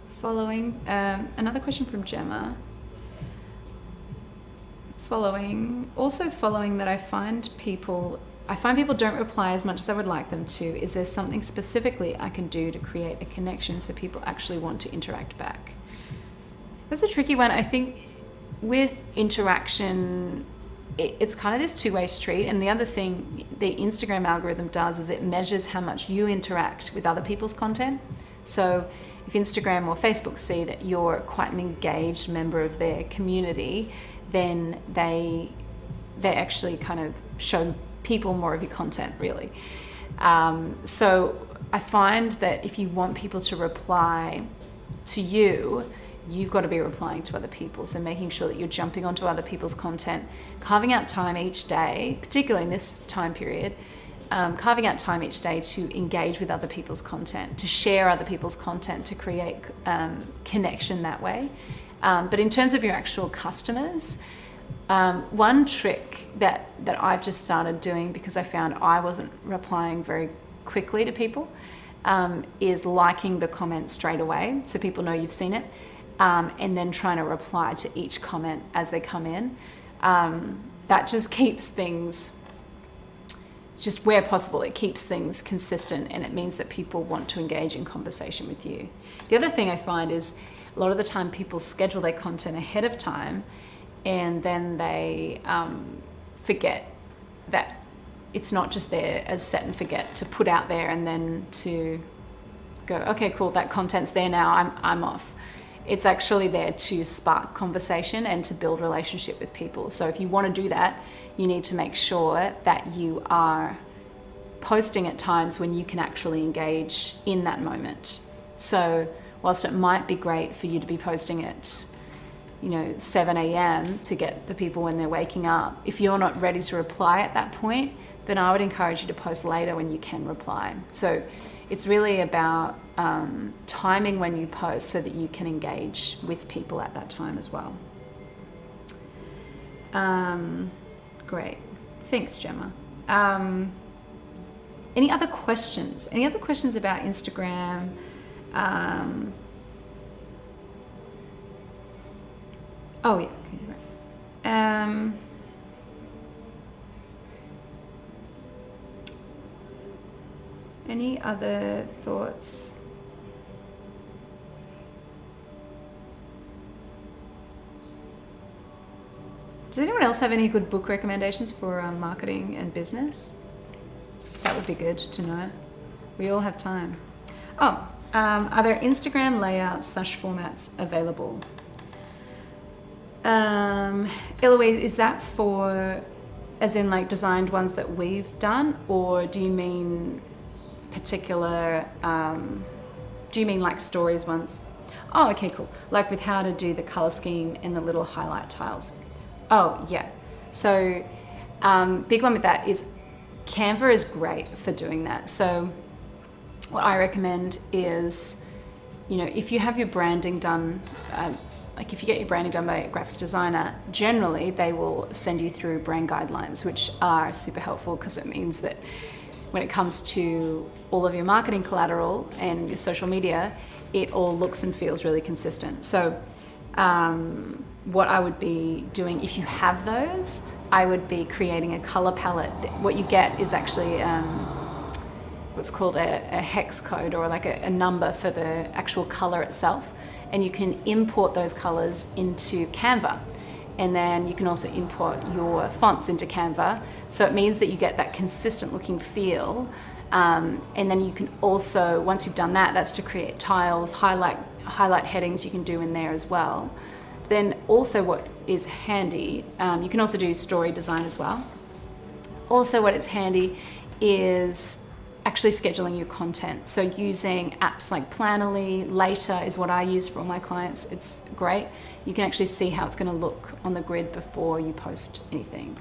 Following, another question from Gemma. Following that I find people don't reply as much as I would like them to. Is there something specifically I can do to create a connection so people actually want to interact back? That's a tricky one. I think with interaction, it's kind of this two-way street. And the other thing the Instagram algorithm does is it measures how much you interact with other people's content. So if Instagram or Facebook see that you're quite an engaged member of their community, then they actually kind of show people more of your content, really. So I find that if you want people to reply to you, you've got to be replying to other people. So making sure that you're jumping onto other people's content, carving out time each day, particularly in this time period, carving out time each day to engage with other people's content, to share other people's content, to create connection that way. But in terms of your actual customers, one trick that I've just started doing, because I found I wasn't replying very quickly to people, is liking the comment straight away so people know you've seen it, and then trying to reply to each comment as they come in. That just keeps things, just where possible, it keeps things consistent, and it means that people want to engage in conversation with you. The other thing I find is a lot of the time people schedule their content ahead of time, and then they forget that it's not just there as set and forget to put out there and then to go, okay, cool, that content's there now, I'm off. It's actually there to spark conversation and to build relationship with people. So if you want to do that, you need to make sure that you are posting at times when you can actually engage in that moment. So whilst it might be great for you to be posting at 7 a.m. to get the people when they're waking up, if you're not ready to reply at that point, then I would encourage you to post later when you can reply. So it's really about timing when you post so that you can engage with people at that time as well. Great. Thanks, Gemma. Any other questions? Any other questions about Instagram? Oh, yeah. Okay, right. Any other thoughts? Does anyone else have any good book recommendations for marketing and business? That would be good to know. We all have time. Oh, are there Instagram layouts / formats available? Eloise, is that for, as in like designed ones that we've done, or do you mean particular, do you mean like stories ones? Oh, okay, cool. Like with how to do the color scheme and the little highlight tiles. Oh, yeah. So, big one with that is Canva is great for doing that. So what I recommend is, you know, if you have your branding done, like if you get your branding done by a graphic designer, generally they will send you through brand guidelines, which are super helpful because it means that when it comes to all of your marketing collateral and your social media, it all looks and feels really consistent. So what I would be doing if you have those, I would be creating a color palette. What you get is actually what's called a hex code, or like a number for the actual color itself. And you can import those colors into Canva. And then you can also import your fonts into Canva. So it means that you get that consistent looking feel. And then you can also, once you've done that, that's to create tiles, highlight headings you can do in there as well. Then also what is handy, you can also do story design as well. Also what is handy is actually scheduling your content. So using apps like Plannerly, LaLa is what I use for all my clients. It's great. You can actually see how it's going to look on the grid before you post anything.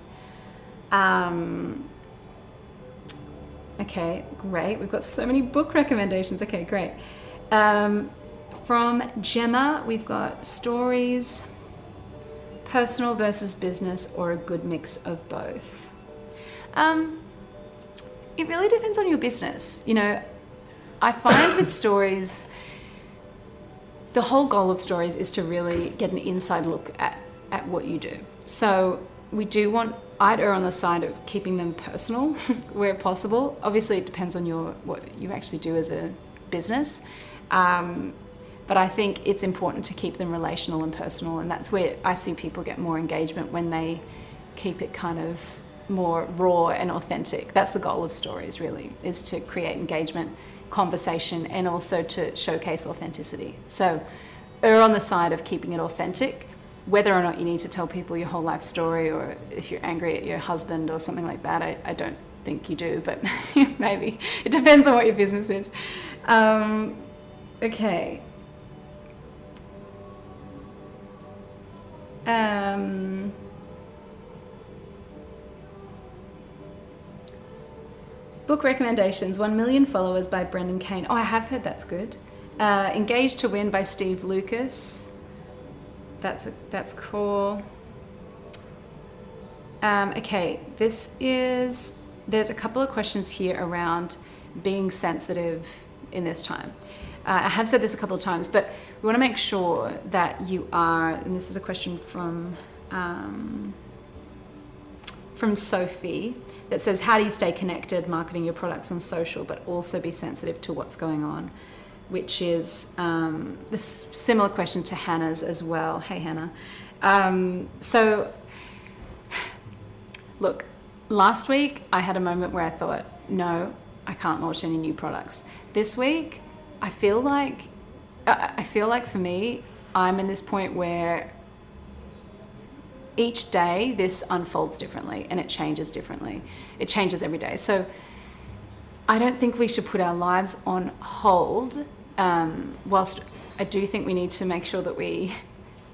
Okay, great. We've got so many book recommendations. Okay, great. From Gemma, we've got stories, personal versus business, or a good mix of both. It really depends on your business. You know, I find with stories, the whole goal of stories is to really get an inside look at what you do. So we do want, I'd err on the side of keeping them personal where possible. Obviously it depends on what you actually do as a business. But I think it's important to keep them relational and personal, and that's where I see people get more engagement, when they keep it kind of more raw and authentic. That's the goal of stories, really, is to create engagement, conversation, and also to showcase authenticity. So err on the side of keeping it authentic, whether or not you need to tell people your whole life story, or if you're angry at your husband or something like that. I don't think you do, but maybe. It depends on what your business is. Okay. Book recommendations, 1 Million Followers by Brendan Kane. Oh, I have heard that's good. Engaged to Win by Steve Lucas. That's cool. Okay, there's a couple of questions here around being sensitive in this time. I have said this a couple of times, but we want to make sure that you are, and this is a question from Sophie that says, how do you stay connected marketing your products on social but also be sensitive to what's going on? Which is this similar question to Hannah's as well. Hey, Hannah. So look, last week I had a moment where I thought, no, I can't launch any new products. This week, I feel like for me, I'm in this point where each day this unfolds differently and it changes differently. It changes every day. So I don't think we should put our lives on hold, whilst I do think we need to make sure that we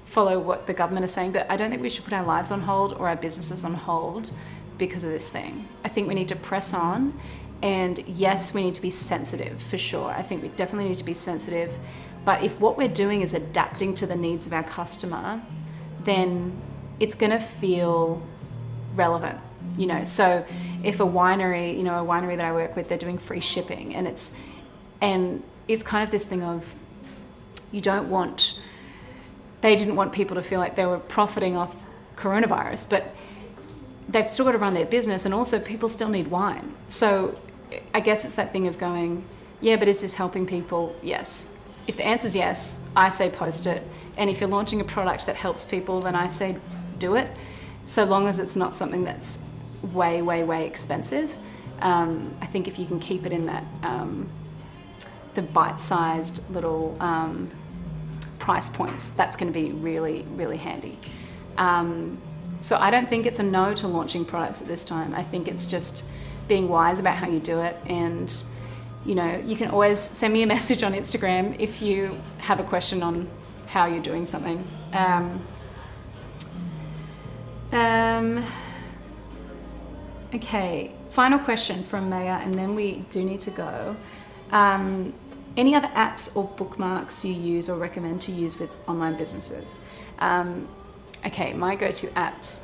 follow what the government is saying, but I don't think we should put our lives on hold or our businesses on hold because of this thing. I think we need to press on, and yes, we need to be sensitive for sure. I think we definitely need to be sensitive, but if what we're doing is adapting to the needs of our customer, then it's going to feel relevant, you know. So if a winery that I work with, they're doing free shipping, and it's kind of this thing of, they didn't want people to feel like they were profiting off coronavirus, but they've still got to run their business, and also people still need wine. So I guess it's that thing of going, yeah, but is this helping people? Yes. If the answer is yes, I say post it. And if you're launching a product that helps people, then I say do it. so long as it's not something that's way, way, way expensive. I think if you can keep it in that the bite-sized little price points, that's going to be really, really handy. So I don't think it's a no to launching products at this time. I think it's just being wise about how you do it, and you know, you can always send me a message on Instagram if you have a question on how you're doing something. Okay, final question from Maya, and then we do need to go. Any other apps or bookmarks you use or recommend to use with online businesses? Okay, my go-to apps.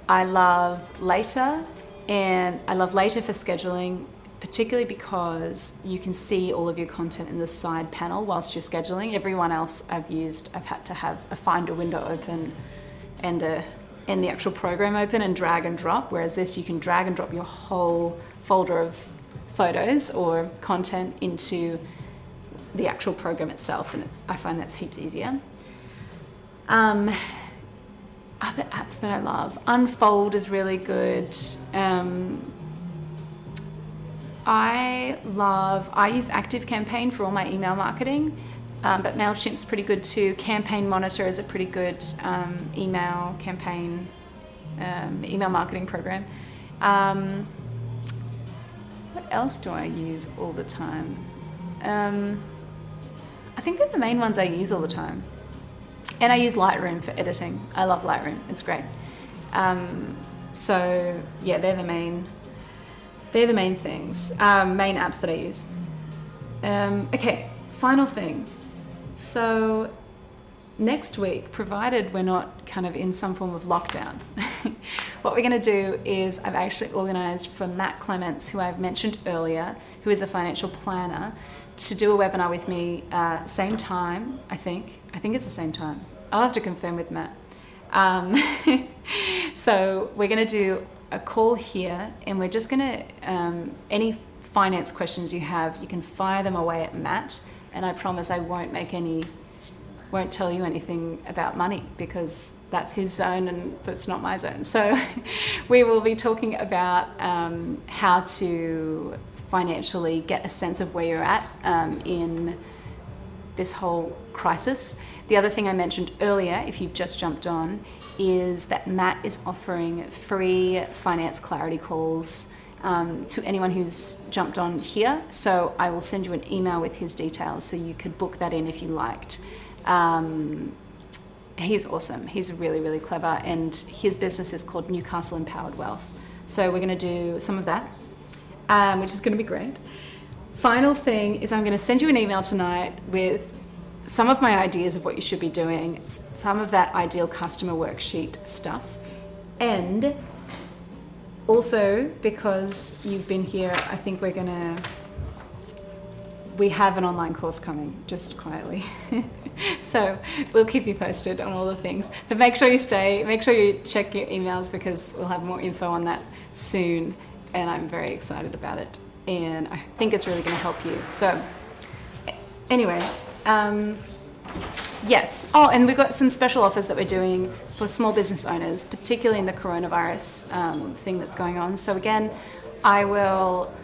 I love LaLa, and I love LaLa for scheduling, particularly because you can see all of your content in the side panel whilst you're scheduling. Everyone else I've had to have a Finder window open and the actual program open and drag and drop, whereas this, you can drag and drop your whole folder of photos or content into the actual program itself, and I find that's heaps easier. Other apps that I love, Unfold is really good. I use ActiveCampaign for all my email marketing, but MailChimp's pretty good too. Campaign Monitor is a pretty good email campaign, email marketing program. What else do I use all the time? I think they're the main ones I use all the time. And I use Lightroom for editing. I love Lightroom, it's great. So yeah, they're the main things, main apps that I use. Okay, final thing. So next week, provided we're not kind of in some form of lockdown, what we're gonna do is I've actually organized for Matt Clements, who I've mentioned earlier, who is a financial planner, to do a webinar with me, same time, I think it's the same time. I'll have to confirm with Matt. So we're gonna do a call here, and we're just gonna, any finance questions you have, you can fire them away at Matt, and I promise I won't tell you anything about money, because that's his zone and that's not my zone. So we will be talking about how to financially get a sense of where you're at in this whole crisis. The other thing I mentioned earlier, if you've just jumped on, is that Matt is offering free finance clarity calls to anyone who's jumped on here. So I will send you an email with his details so you could book that in if you liked. He's awesome. He's really, really clever, and his business is called Newcastle Empowered Wealth. So we're going to do some of that, which is going to be great. Final thing is I'm going to send you an email tonight with some of my ideas of what you should be doing, some of that ideal customer worksheet stuff, and also, because you've been here, I think we have an online course coming, just quietly. So we'll keep you posted on all the things. But make sure you check your emails, because we'll have more info on that soon, and I'm very excited about it. And I think it's really going to help you. So anyway, yes. Oh, and we've got some special offers that we're doing for small business owners, particularly in the coronavirus thing that's going on. So again, I will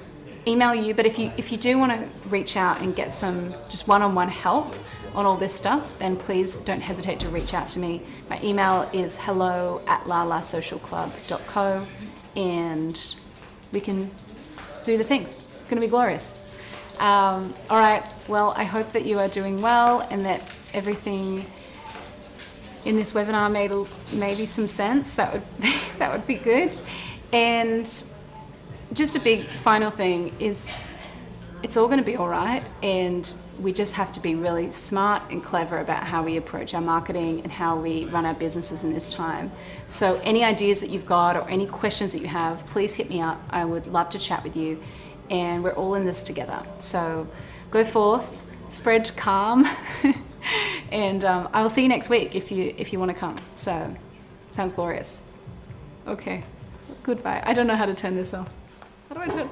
email you, but if you do want to reach out and get some just one-on-one help on all this stuff, then please don't hesitate to reach out to me. My email is hello@lalasocialclub.co, and we can do the things. It's going to be glorious. All right, well, I hope that you are doing well, and that everything in this webinar made maybe some sense. That would be good. And just a big final thing is, it's all going to be all right, and we just have to be really smart and clever about how we approach our marketing and how we run our businesses in this time. So any ideas that you've got or any questions that you have, please hit me up. I would love to chat with you, and we're all in this together. So go forth, spread calm, and I will see you next week if you want to come. So sounds glorious. Okay, goodbye. I don't know how to turn this off. How do I turn?